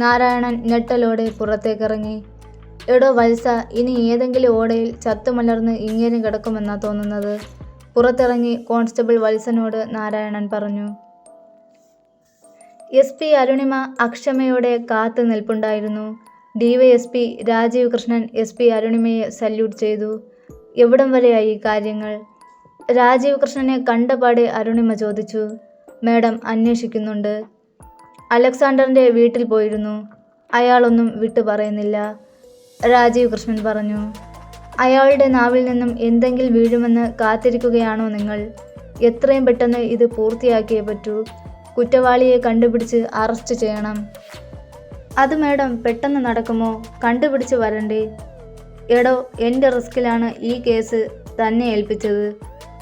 നാരായണൻ ഞെട്ടലോടെ പുറത്തേക്കിറങ്ങി. എടോ വത്സ, ഇനി ഏതെങ്കിലും ഓടയിൽ ചത്തുമലർന്ന് ഇങ്ങേരും കിടക്കുമെന്നാ തോന്നുന്നത്, പുറത്തിറങ്ങി കോൺസ്റ്റബിൾ വത്സനോട് നാരായണൻ പറഞ്ഞു. SP അരുണിമ അക്ഷമയോടെ കാത്തു നിൽപ്പുണ്ടായിരുന്നു. DYSP രാജീവ് കൃഷ്ണൻ SP അരുണിമയെ സല്യൂട്ട് ചെയ്തു. എവിടം വരെയായി കാര്യങ്ങൾ? രാജീവ് കൃഷ്ണനെ കണ്ടപാടെ അരുണിമ ചോദിച്ചു. മേഡം അന്വേഷിക്കുന്നുണ്ട്. അലക്സാണ്ടറിൻ്റെ വീട്ടിൽ പോയിരുന്നു. അയാളൊന്നും വിട്ടു പറയുന്നില്ല, രാജീവ് കൃഷ്ണൻ പറഞ്ഞു. അയാളുടെ നാവിൽ നിന്നും എന്തെങ്കിലും വീഴുമെന്ന് കാത്തിരിക്കുകയാണോ നിങ്ങൾ? എത്രയും പെട്ടെന്ന് ഇത് പൂർത്തിയാക്കിയേ പറ്റൂ. കുറ്റവാളിയെ കണ്ടുപിടിച്ച് അറസ്റ്റ് ചെയ്യണം. അത് മേഡം പെട്ടെന്ന് നടക്കുമോ? കണ്ടുപിടിച്ച് വരണ്ടേ? എടോ, എൻ്റെ റിസ്കിലാണ് ഈ കേസ് തന്നെ ഏൽപ്പിച്ചത്.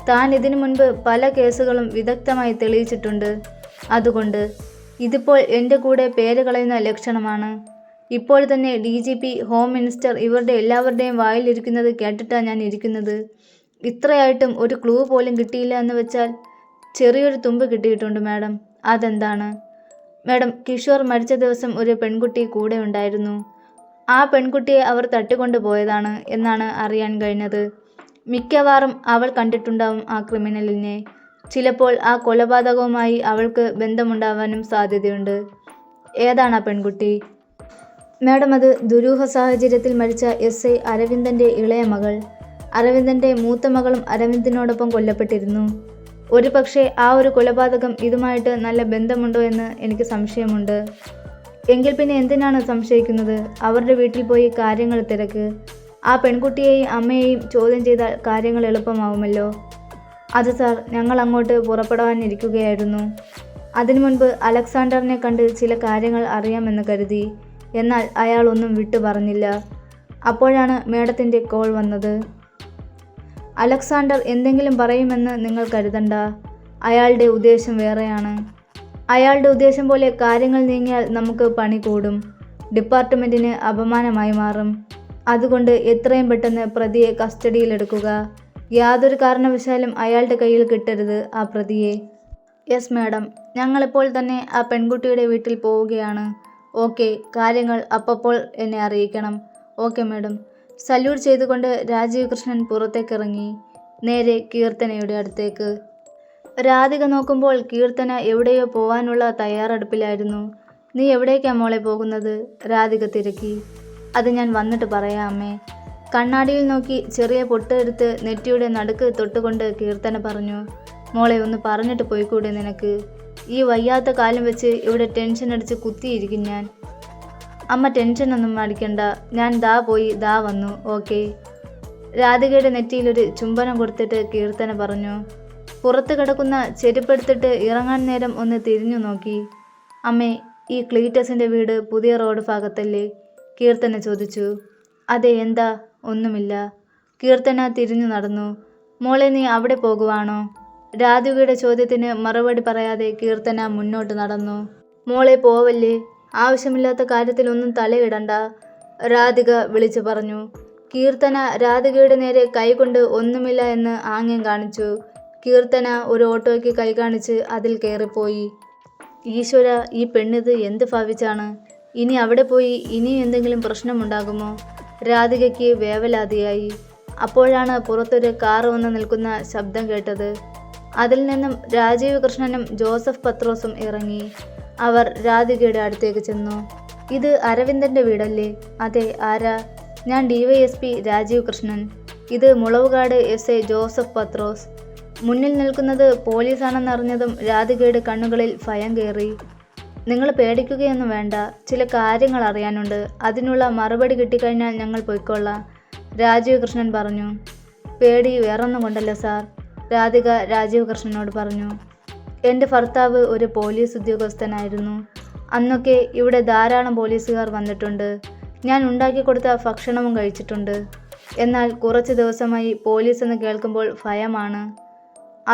താൻ ഇതിനു മുൻപ് പല കേസുകളും വിദഗ്ധമായി തെളിയിച്ചിട്ടുണ്ട്. അതുകൊണ്ട് ഇതിപ്പോൾ എൻ്റെ കൂടെ പേര് കളയുന്ന ലക്ഷണമാണ്. ഇപ്പോൾ തന്നെ DGP, ഹോം മിനിസ്റ്റർ ഇവരുടെ എല്ലാവരുടെയും വായിലിരിക്കുന്നത് കേട്ടിട്ടാണ് ഞാൻ ഇരിക്കുന്നത്. ഇത്രയായിട്ടും ഒരു ക്ലൂ പോലും കിട്ടിയില്ല എന്ന് വെച്ചാൽ ചെറിയൊരു തുമ്പ് കിട്ടിയിട്ടുണ്ട് മാഡം. അതെന്താണ്? മാഡം, കിഷോർ മരിച്ച ദിവസം ഒരു പെൺകുട്ടി കൂടെ ഉണ്ടായിരുന്നു. ആ പെൺകുട്ടിയെ അവർ തട്ടിക്കൊണ്ടു പോയതാണ് എന്നാണ് അറിയാൻ കഴിഞ്ഞത്. മിക്കവാറും അവൾ കണ്ടിട്ടുണ്ടാവും ആ ക്രിമിനലിനെ. ചിലപ്പോൾ ആ കൊലപാതകവുമായി അവൾക്ക് ബന്ധമുണ്ടാവാനും സാധ്യതയുണ്ട്. ഏതാണ് ആ പെൺകുട്ടി? മാഡം, അത് ദുരൂഹ സാഹചര്യത്തിൽ മരിച്ച SI അരവിന്ദൻ്റെ ഇളയ മകൾ. അരവിന്ദൻ്റെ മൂത്ത മകളും അരവിന്ദിനോടൊപ്പം കൊല്ലപ്പെട്ടിരുന്നു. ഒരു പക്ഷേ ആ ഒരു കൊലപാതകം ഇതുമായിട്ട് നല്ല ബന്ധമുണ്ടോ എന്ന് എനിക്ക് സംശയമുണ്ട്. എങ്കിൽ പിന്നെ എന്തിനാണ് സംശയിക്കുന്നത്? അവരുടെ വീട്ടിൽ പോയി കാര്യങ്ങൾ തിരക്ക്. ആ പെൺകുട്ടിയെയും അമ്മയെയും ചോദ്യം ചെയ്താൽ കാര്യങ്ങൾ എളുപ്പമാവുമല്ലോ. അത് സാർ, ഞങ്ങൾ അങ്ങോട്ട് പുറപ്പെടാനിരിക്കുകയായിരുന്നു. അതിനു മുൻപ് അലക്സാണ്ടറിനെ കണ്ട് ചില കാര്യങ്ങൾ അറിയാമെന്ന് കരുതി. എന്നാൽ അയാൾ ഒന്നും വിട്ടു പറഞ്ഞില്ല. അപ്പോഴാണ് മേഡത്തിൻ്റെ കോൾ വന്നത്. അലക്സാണ്ടർ എന്തെങ്കിലും പറയുമെന്ന് നിങ്ങൾ കരുതണ്ട. അയാളുടെ ഉദ്ദേശം വേറെയാണ്. അയാളുടെ ഉദ്ദേശം പോലെ കാര്യങ്ങൾ നീങ്ങിയാൽ നമുക്ക് പണി കൂടും. ഡിപ്പാർട്ട്മെൻറ്റിന് അപമാനമായി മാറും. അതുകൊണ്ട് എത്രയും പെട്ടെന്ന് പ്രതിയെ കസ്റ്റഡിയിലെടുക്കുക. യാതൊരു കാരണവശാലും അയാളുടെ കയ്യിൽ കിട്ടരുത് ആ പ്രതിയെ. യെസ് മാഡം, ഞങ്ങളിപ്പോൾ തന്നെ ആ പെൺകുട്ടിയുടെ വീട്ടിൽ പോവുകയാണ്. ഓക്കെ, കാര്യങ്ങൾ അപ്പോൾ എന്നെ അറിയിക്കണം. Okay madam. സല്യൂട്ട് ചെയ്തുകൊണ്ട് രാജീവ് കൃഷ്ണൻ പുറത്തേക്കിറങ്ങി, നേരെ കീർത്തനയുടെ അടുത്തേക്ക്. രാധിക നോക്കുമ്പോൾ കീർത്തന എവിടെയോ പോവാനുള്ള തയ്യാറെടുപ്പിലായിരുന്നു. നീ എവിടേക്കാ മോളെ പോകുന്നത്? രാധിക തിരക്കി. അത് ഞാൻ വന്നിട്ട് പറയാം അമ്മേ. കണ്ണാടിയിൽ നോക്കി ചെറിയ പൊട്ടെടുത്ത് നെറ്റിയുടെ നടുക്ക് തൊട്ടുകൊണ്ട് കീർത്തന പറഞ്ഞു. മോളെ ഒന്ന് പറഞ്ഞിട്ട് പോയിക്കൂടെ നിനക്ക്? ഈ വയ്യാത്ത കാലം വെച്ച് ഇവിടെ ടെൻഷൻ അടിച്ച് കുത്തിയിരിക്കും ഞാൻ. അമ്മ ടെൻഷനൊന്നും അടിക്കണ്ട, ഞാൻ ദാ പോയി ദാ വന്നു. ഓക്കെ. രാധികയുടെ നെറ്റിയിലൊരു ചുംബനം കൊടുത്തിട്ട് കീർത്തന പറഞ്ഞു. പുറത്ത് കിടക്കുന്ന ചെരുപ്പെടുത്തിട്ട് ഇറങ്ങാൻ നേരം ഒന്ന് തിരിഞ്ഞു നോക്കി. അമ്മേ, ഈ ക്ലീറ്റസിൻ്റെ വീട് പുതിയ റോഡ് ഭാഗത്തല്ലേ? കീർത്തന ചോദിച്ചു. അതെ, എന്താ? ഒന്നുമില്ല. കീർത്തന തിരിഞ്ഞു നടന്നു. മോളെ, നീ അവിടെ പോകുവാണോ? രാധികയുടെ ചോദ്യത്തിന് മറുപടി പറയാതെ കീർത്തന മുന്നോട്ട് നടന്നു. മോളെ പോവല്ലേ, ആവശ്യമില്ലാത്ത കാര്യത്തിലൊന്നും തലയിടണ്ട, രാധിക വിളിച്ചു പറഞ്ഞു. കീർത്തന രാധികയുടെ നേരെ കൈകൊണ്ട് ഒന്നുമില്ല എന്ന് ആംഗ്യം കാണിച്ചു. കീർത്തന ഒരു ഓട്ടോയ്ക്ക് കൈ കാണിച്ച് അതിൽ കയറിപ്പോയി. ഈശ്വര, ഈ പെണ്ണിത് എന്ത് ഭാവിച്ചാണ്? ഇനി അവിടെ പോയി ഇനിയും എന്തെങ്കിലും പ്രശ്നമുണ്ടാകുമോ? രാധികയ്ക്ക് വേവലാതിയായി. അപ്പോഴാണ് പുറത്തൊരു കാർ വന്ന് നിൽക്കുന്ന ശബ്ദം കേട്ടത്. അതിൽ നിന്നും രാജീവ് കൃഷ്ണനും ജോസഫ് പത്രോസും ഇറങ്ങി. അവർ രാധികയുടെ അടുത്തേക്ക് ചെന്നു. ഇത് അരവിന്ദൻ്റെ വീടല്ലേ? അതെ, ആരാ? ഞാൻ DYSP രാജീവ് കൃഷ്ണൻ. ഇത് മുളവുകാട് SI ജോസഫ് പത്രോസ്. മുന്നിൽ നിൽക്കുന്നത് പോലീസാണെന്നറിഞ്ഞതും രാധികയുടെ കണ്ണുകളിൽ ഭയം കയറി. നിങ്ങൾ പേടിക്കുകയൊന്നും വേണ്ട, ചില കാര്യങ്ങൾ അറിയാനുണ്ട്. അതിനുള്ള മറുപടി കിട്ടിക്കഴിഞ്ഞാൽ ഞങ്ങൾ പൊയ്ക്കൊള്ളാം, രാജീവ് കൃഷ്ണൻ പറഞ്ഞു. പേടി വേറൊന്നും കൊണ്ടല്ല സാർ, രാധിക രാജീവ് കൃഷ്ണനോട് പറഞ്ഞു. എൻ്റെ ഭർത്താവ് ഒരു പോലീസ് ഉദ്യോഗസ്ഥനായിരുന്നു. അന്നൊക്കെ ഇവിടെ ധാരാളം പോലീസുകാർ വന്നിട്ടുണ്ട്. ഞാൻ ഉണ്ടാക്കി കൊടുത്ത ഭക്ഷണവും കഴിച്ചിട്ടുണ്ട്. എന്നാൽ കുറച്ച് ദിവസമായി പോലീസ് എന്ന് കേൾക്കുമ്പോൾ ഭയമാണ്.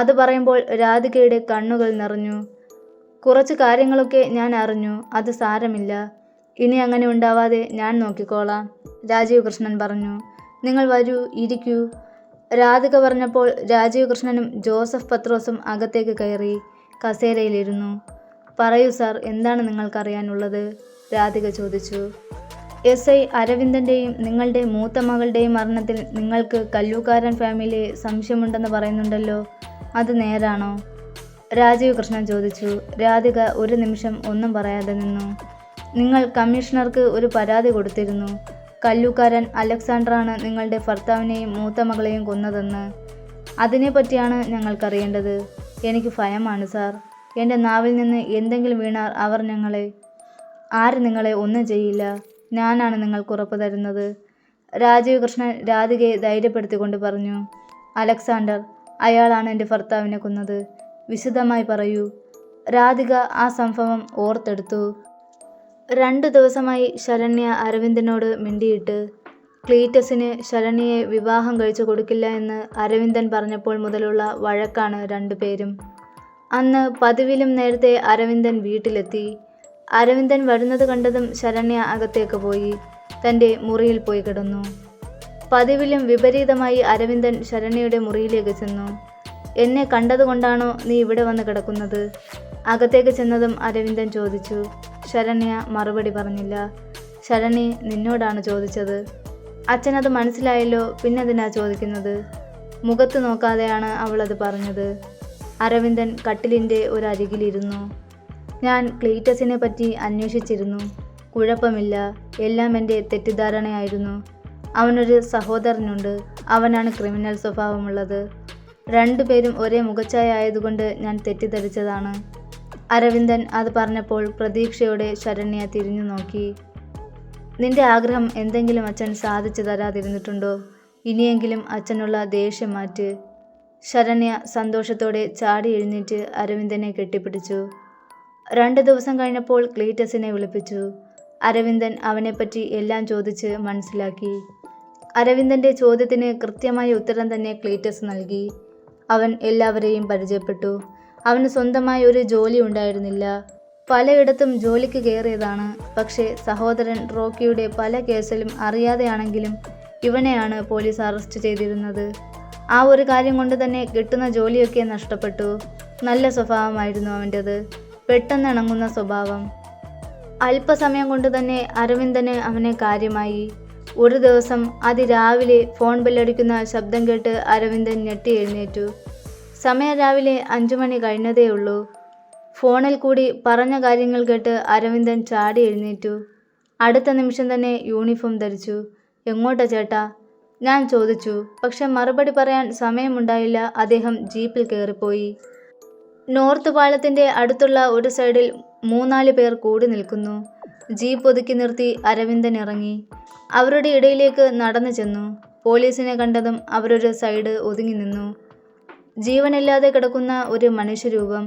അത് പറയുമ്പോൾ രാധികയുടെ കണ്ണുകൾ നിറഞ്ഞു. കുറച്ച് കാര്യങ്ങളൊക്കെ ഞാൻ അറിഞ്ഞു, അത് സാരമില്ല. ഇനി അങ്ങനെ ഉണ്ടാവാതെ ഞാൻ നോക്കിക്കോളാം, രാജീവ് കൃഷ്ണൻ പറഞ്ഞു. നിങ്ങൾ വരൂ, ഇരിക്കൂ. രാധിക പറഞ്ഞപ്പോൾ രാജീവ് കൃഷ്ണനും ജോസഫ് പത്രോസും അകത്തേക്ക് കയറി കസേരയിലിരുന്നു. പറയൂ സാർ, എന്താണ് നിങ്ങൾക്കറിയാനുള്ളത്? രാധിക ചോദിച്ചു. SI അരവിന്ദൻ്റെയും നിങ്ങളുടെ മൂത്ത മകളുടെയും മരണത്തിൽ നിങ്ങൾക്ക് കല്ലൂക്കാരൻ ഫാമിലിയെ സംശയമുണ്ടെന്ന് പറയുന്നുണ്ടല്ലോ, അത് നേരാണോ? രാജീവ് കൃഷ്ണൻ ചോദിച്ചു. രാധിക ഒരു നിമിഷം ഒന്നും പറയാതെ നിന്നു. നിങ്ങൾ കമ്മീഷണർക്ക് ഒരു പരാതി കൊടുത്തിരുന്നു. കല്ലൂക്കാരൻ അലക്സാണ്ടറാണ് നിങ്ങളുടെ ഭർത്താവിനെയും മൂത്ത മകളെയും കൊന്നതെന്ന്. അതിനെപ്പറ്റിയാണ് ഞങ്ങൾക്കറിയേണ്ടത്. എനിക്ക് ഭയമാണ് സാർ. എൻ്റെ നാവിൽ നിന്ന് എന്തെങ്കിലും വീണാൽ ആര് നിങ്ങളെ ഒന്നും ചെയ്യില്ല. ഞാനാണ് നിങ്ങൾക്ക് ഉറപ്പ് തരുന്നത്. രാജീവ് കൃഷ്ണൻ രാധികയെ ധൈര്യപ്പെടുത്തിക്കൊണ്ട് പറഞ്ഞു. അലക്സാണ്ടർ, അയാളാണ് എൻ്റെ ഭർത്താവിനെ കൊന്നത്. വിശദമായി പറയൂ. രാധിക ആ സംഭവം ഓർത്തെടുത്തു. 2 ദിവസമായി ശരണ്യ അരവിന്ദനോട് മിണ്ടിയിട്ട്. ക്ലീറ്റസിന് ശരണ്യയെ വിവാഹം കഴിച്ചു കൊടുക്കില്ല എന്ന് അരവിന്ദൻ പറഞ്ഞപ്പോൾ മുതലുള്ള വഴക്കാണ് 2 പേരും. അന്ന് പതിവിലും നേരത്തെ അരവിന്ദൻ വീട്ടിലെത്തി. അരവിന്ദൻ വരുന്നത് കണ്ടതും ശരണ്യ അകത്തേക്ക് പോയി തൻ്റെ മുറിയിൽ പോയി കിടന്നു. പതിവിലും വിപരീതമായി അരവിന്ദൻ ശരണ്യയുടെ മുറിയിലേക്ക് ചെന്നു. എന്നെ കണ്ടതുകൊണ്ടാണോ നീ ഇവിടെ വന്ന് കിടക്കുന്നത്? അകത്തേക്ക് ചെന്നതും അരവിന്ദൻ ചോദിച്ചു. ശരണ്യ മറുപടി പറഞ്ഞില്ല. ശരണ്യ നിന്നോടാണ് ചോദിച്ചത്. അച്ഛനത് മനസ്സിലായല്ലോ, പിന്നെന്തിനാ ചോദിക്കുന്നത്? മുഖത്ത് നോക്കാതെയാണ് അവളത് പറഞ്ഞത്. അരവിന്ദൻ കട്ടിലിൻ്റെ ഒരരികിലിരുന്നു. ഞാൻ ക്ലീറ്റസിനെ പറ്റി അന്വേഷിച്ചിരുന്നു. കുഴപ്പമില്ല, എല്ലാം എൻ്റെ തെറ്റിദ്ധാരണയായിരുന്നു. അവനൊരു സഹോദരനുണ്ട്. അവനാണ് ക്രിമിനൽ സ്വഭാവമുള്ളത്. 2 പേരും ഒരേ മുഖച്ഛായ ആയതുകൊണ്ട് ഞാൻ തെറ്റിദ്ധരിച്ചതാണ്. അരവിന്ദൻ അത് പറഞ്ഞപ്പോൾ പ്രതീക്ഷയോടെ ശരണ്യ തിരിഞ്ഞു നോക്കി. നിന്റെ ആഗ്രഹം എന്തെങ്കിലും അച്ഛൻ സാധിച്ചു തരാതിരുന്നിട്ടുണ്ടോ? ഇനിയെങ്കിലും അച്ഛനുള്ള ദേഷ്യം മാറ്റ്. ശരണ്യ സന്തോഷത്തോടെ ചാടി എഴുന്നേറ്റ് അരവിന്ദനെ കെട്ടിപ്പിടിച്ചു. 2 ദിവസം കഴിഞ്ഞപ്പോൾ ക്ലീറ്റസിനെ വിളിപ്പിച്ചു. അരവിന്ദൻ അവനെപ്പറ്റി എല്ലാം ചോദിച്ച് മനസ്സിലാക്കി. അരവിന്ദൻ്റെ ചോദ്യത്തിന് കൃത്യമായ ഉത്തരം തന്നെ ക്ലീറ്റസ് നൽകി. അവൻ എല്ലാവരെയും പരിചയപ്പെട്ടു. അവന് സ്വന്തമായി ഒരു ജോലി ഉണ്ടായിരുന്നില്ല. പലയിടത്തും ജോലിക്ക് കയറിയതാണ്. പക്ഷേ സഹോദരൻ റോക്കിയുടെ പല കേസിലും അറിയാതെയാണെങ്കിലും ഇവനെയാണ് പോലീസ് അറസ്റ്റ് ചെയ്തിരുന്നത്. ആ ഒരു കാര്യം കൊണ്ട് തന്നെ കിട്ടുന്ന ജോലിയൊക്കെ നഷ്ടപ്പെട്ടു. നല്ല സ്വഭാവമായിരുന്നു അവൻ്റേത്, പെട്ടെന്ന് ഇണങ്ങുന്ന സ്വഭാവം. അല്പസമയം കൊണ്ട് തന്നെ അരവിന്ദന് അവനെ കാര്യമായി. ഒരു ദിവസം അതിരാവിലെ ഫോൺ ബെല്ലടിക്കുന്ന ശബ്ദം കേട്ട് അരവിന്ദൻ ഞെട്ടി എഴുന്നേറ്റു. സമയം രാവിലെ 5 മണി കഴിഞ്ഞതേ ഉള്ളൂ. ഫോണിൽ കൂടി പറഞ്ഞ കാര്യങ്ങൾ കേട്ട് അരവിന്ദൻ ചാടി എഴുന്നേറ്റു. അടുത്ത നിമിഷം തന്നെ യൂണിഫോം ധരിച്ചു. എങ്ങോട്ടാ ചേട്ടാ? ഞാൻ ചോദിച്ചു. പക്ഷെ മറുപടി പറയാൻ സമയമുണ്ടായില്ല. അദ്ദേഹം ജീപ്പിൽ കയറിപ്പോയി. നോർത്ത് പാലത്തിൻ്റെ അടുത്തുള്ള ഒരു സൈഡിൽ 3-4 പേർ കൂടി നിൽക്കുന്നു. ജീപ്പ് ഒതുക്കി നിർത്തി അരവിന്ദൻ ഇറങ്ങി. അവരുടെ ഇടയിലേക്ക് നടന്നു ചെന്നു. പോലീസിനെ കണ്ടതും അവരൊരു സൈഡ് ഒതുങ്ങി നിന്നു. ജീവനില്ലാതെ കിടക്കുന്ന ഒരു മനുഷ്യരൂപം.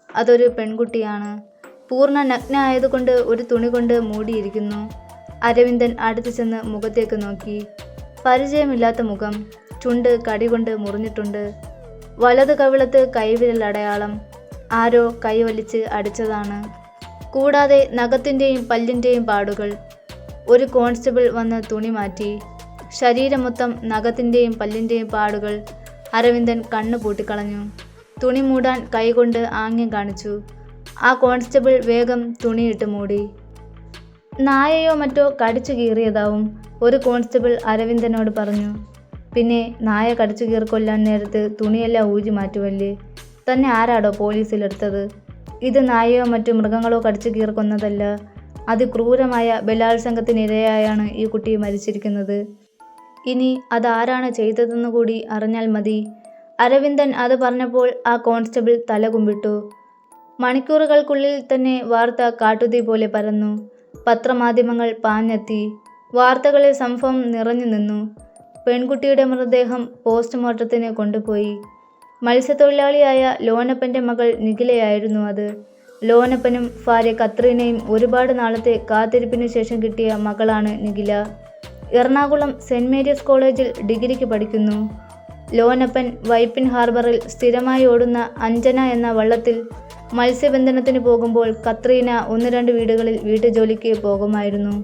അതൊരു പെൺകുട്ടിയാണ്. പൂർണ്ണ നഗ്ന ആയതുകൊണ്ട് ഒരു തുണി കൊണ്ട് മൂടിയിരിക്കുന്നു. അരവിന്ദൻ അടുത്ത് ചെന്ന് മുഖത്തേക്ക് നോക്കി. പരിചയമില്ലാത്ത മുഖം. ചുണ്ട് കടികൊണ്ട് മുറിഞ്ഞിട്ടുണ്ട്. വലത് കവിളത്ത് കൈവിരൽ അടയാളം. ആരോ കൈവലിച്ച് അടിച്ചതാണ്. കൂടാതെ നഖത്തിൻ്റെയും പല്ലിൻ്റെയും പാടുകൾ. ഒരു കോൺസ്റ്റബിൾ വന്ന് തുണി മാറ്റി. ശരീരം മൊത്തം നഖത്തിൻ്റെയും പല്ലിൻ്റെയും പാടുകൾ. അരവിന്ദൻ കണ്ണു പൂട്ടിക്കളഞ്ഞു. തുണി മൂടാൻ കൈകൊണ്ട് ആംഗ്യം കാണിച്ചു. ആ കോൺസ്റ്റബിൾ വേഗം തുണിയിട്ട് മൂടി. നായയോ മറ്റോ കടിച്ചു കീറിയതാവും, ഒരു കോൺസ്റ്റബിൾ അരവിന്ദനോട് പറഞ്ഞു. പിന്നെ നായ കടിച്ചു കീറിക്കൊല്ലാൻ നേരത്ത് തുണിയെല്ലാം ഊരി മാറ്റുമല്ലേ? തന്നെ ആരാടോ പോലീസിലെടുത്തത്? ഇത് നായയോ മറ്റു മൃഗങ്ങളോ കടിച്ചു കീറിക്കൊന്നതല്ല. അതിക്രൂരമായ ബലാത്സംഗത്തിനിരയായാണ് ഈ കുട്ടി മരിച്ചിരിക്കുന്നത്. ഇനി അതാരാണ് ചെയ്തതെന്ന് കൂടി അറിഞ്ഞാൽ മതി. അരവിന്ദൻ അത് പറഞ്ഞപ്പോൾ ആ കോൺസ്റ്റബിൾ തല കുമ്പിട്ടു. മണിക്കൂറുകൾക്കുള്ളിൽ തന്നെ വാർത്ത കാട്ടുതീ പോലെ പരന്നു. പത്രമാധ്യമങ്ങൾ പാഞ്ഞെത്തി. വാർത്തകളിൽ സംഭവം നിറഞ്ഞു നിന്നു. പെൺകുട്ടിയുടെ മൃതദേഹം പോസ്റ്റ്മോർട്ടത്തിന് കൊണ്ടുപോയി. മത്സ്യത്തൊഴിലാളിയായ ലോനപ്പൻ്റെ മകൾ നിഖിലയായിരുന്നു അത്. ലോനപ്പനും ഭാര്യ കത്രീനയും ഒരുപാട് നാളത്തെ കാത്തിരിപ്പിനു ശേഷം കിട്ടിയ മകളാണ് നിഖില. എറണാകുളം സെൻറ് മേരീസ് കോളേജിൽ ഡിഗ്രിക്ക് പഠിക്കുന്നു. ലോനപ്പൻ വൈപ്പിൻ ഹാർബറിൽ സ്ഥിരമായി ഓടുന്ന അഞ്ജന എന്ന വള്ളത്തിൽ മത്സ്യബന്ധനത്തിന് പോകുമ്പോൾ കത്രീന 1-2 വീടുകളിൽ വീട്ടുജോലിക്ക് പോകുമായിരുന്നു.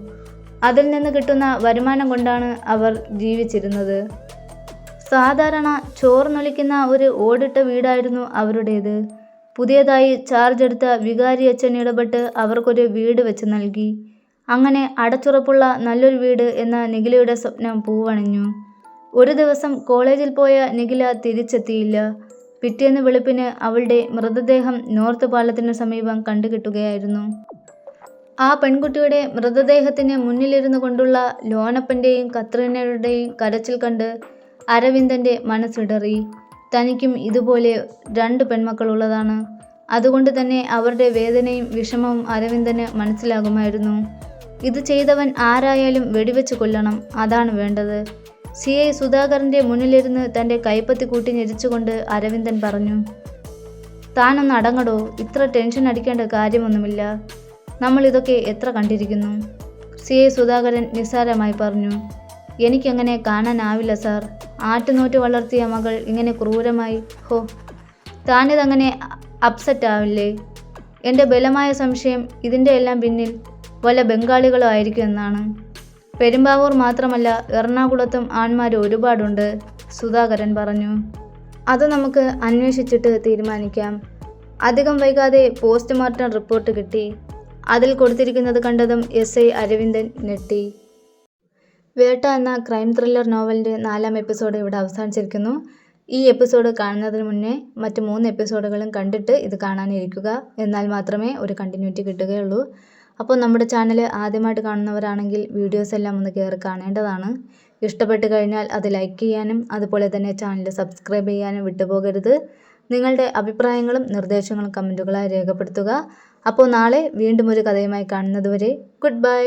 അതിൽ നിന്ന് കിട്ടുന്ന വരുമാനം കൊണ്ടാണ് അവർ ജീവിച്ചിരുന്നത്. സാധാരണ ചോർന്നൊലിക്കുന്ന ഒരു ഓടിട്ട വീടായിരുന്നു അവരുടേത്. പുതിയതായി ചാർജ് എടുത്ത വികാരി അച്ഛൻ ഇടപെട്ട് അവർക്കൊരു വീട് വെച്ച് നൽകി. അങ്ങനെ അടച്ചുറപ്പുള്ള നല്ലൊരു വീട് എന്ന നിഖിലയുടെ സ്വപ്നം പൂവണിഞ്ഞു. ഒരു ദിവസം കോളേജിൽ പോയ നിഖില തിരിച്ചെത്തിയില്ല. പിറ്റേന്ന് വെളുപ്പിന് അവളുടെ മൃതദേഹം നോർത്ത് പാലത്തിന് സമീപം കണ്ടുകിട്ടുകയായിരുന്നു. ആ പെൺകുട്ടിയുടെ മൃതദേഹത്തിന് മുന്നിലിരുന്നു കൊണ്ടുള്ള ലോനപ്പൻ്റെയും കത്രീനയുടെയും കരച്ചിൽ കണ്ട് അരവിന്ദൻ്റെ മനസ്സിടറി. തനിക്കും ഇതുപോലെ 2 പെൺമക്കളുള്ളതാണ്. അതുകൊണ്ട് തന്നെ അവരുടെ വേദനയും വിഷമവും അരവിന്ദന് മനസ്സിലാകുമായിരുന്നു. ഇത് ചെയ്തവൻ ആരായാലും വെടിവെച്ച് കൊല്ലണം, അതാണ് വേണ്ടത്. CI സുധാകരൻ്റെ മുന്നിലിരുന്ന് തൻ്റെ കൈപ്പത്തി കൂട്ടി ഞെരിച്ചുകൊണ്ട് അരവിന്ദൻ പറഞ്ഞു. താനൊന്ന് അടങ്ങടോ, ഇത്ര ടെൻഷൻ അടിക്കേണ്ട കാര്യമൊന്നുമില്ല. നമ്മളിതൊക്കെ എത്ര കണ്ടിരിക്കുന്നു. CI സുധാകരൻ നിസ്സാരമായി പറഞ്ഞു. എനിക്കങ്ങനെ കാണാനാവില്ല സാർ. ആറ്റുനോറ്റ് വളർത്തിയ മകൾ ഇങ്ങനെ ക്രൂരമായി. ഹോ, താനിതങ്ങനെ അപ്സെറ്റ് ആവില്ലേ? എൻ്റെ ബലമായ സംശയം ഇതിൻ്റെ എല്ലാം പിന്നിൽ വല്ല ബംഗാളികളോ ആയിരിക്കും എന്നാണ്. പെരുമ്പാവൂർ മാത്രമല്ല, എറണാകുളത്തും ആൺമാർ ഒരുപാടുണ്ട്, സുധാകരൻ പറഞ്ഞു. അത് നമുക്ക് അന്വേഷിച്ചിട്ട് തീരുമാനിക്കാം. അധികം വൈകാതെ പോസ്റ്റ്മോർട്ടം റിപ്പോർട്ട് കിട്ടി. അതിൽ കൊടുത്തിരിക്കുന്നത് കണ്ടതും SI അരവിന്ദൻ ഞെട്ടി. വേട്ട എന്ന ക്രൈം ത്രില്ലർ നോവലിൻ്റെ 4ാം എപ്പിസോഡ് ഇവിടെ അവസാനിച്ചിരിക്കുന്നു. ഈ എപ്പിസോഡ് കാണുന്നതിന് മുന്നേ മറ്റ് 3 എപ്പിസോഡുകളും കണ്ടിട്ട് ഇത് കാണാനിരിക്കുക. എന്നാൽ മാത്രമേ ഒരു കണ്ടിന്യൂറ്റി കിട്ടുകയുള്ളൂ. അപ്പോൾ നമ്മുടെ ചാനൽ ആദ്യമായിട്ട് കാണുന്നവരാണെങ്കിൽ വീഡിയോസ് എല്ലാം ഒന്ന് കയറി കാണേണ്ടതാണ്. ഇഷ്ടപ്പെട്ട് കഴിഞ്ഞാൽ അത് ലൈക്ക് ചെയ്യാനും അതുപോലെ തന്നെ ചാനൽ സബ്സ്ക്രൈബ് ചെയ്യാനും വിട്ടുപോകരുത്. നിങ്ങളുടെ അഭിപ്രായങ്ങളും നിർദ്ദേശങ്ങളും കമൻറ്റുകളായി രേഖപ്പെടുത്തുക. അപ്പോൾ നാളെ വീണ്ടും ഒരു കഥയുമായി കാണുന്നതുവരെ ഗുഡ് ബൈ.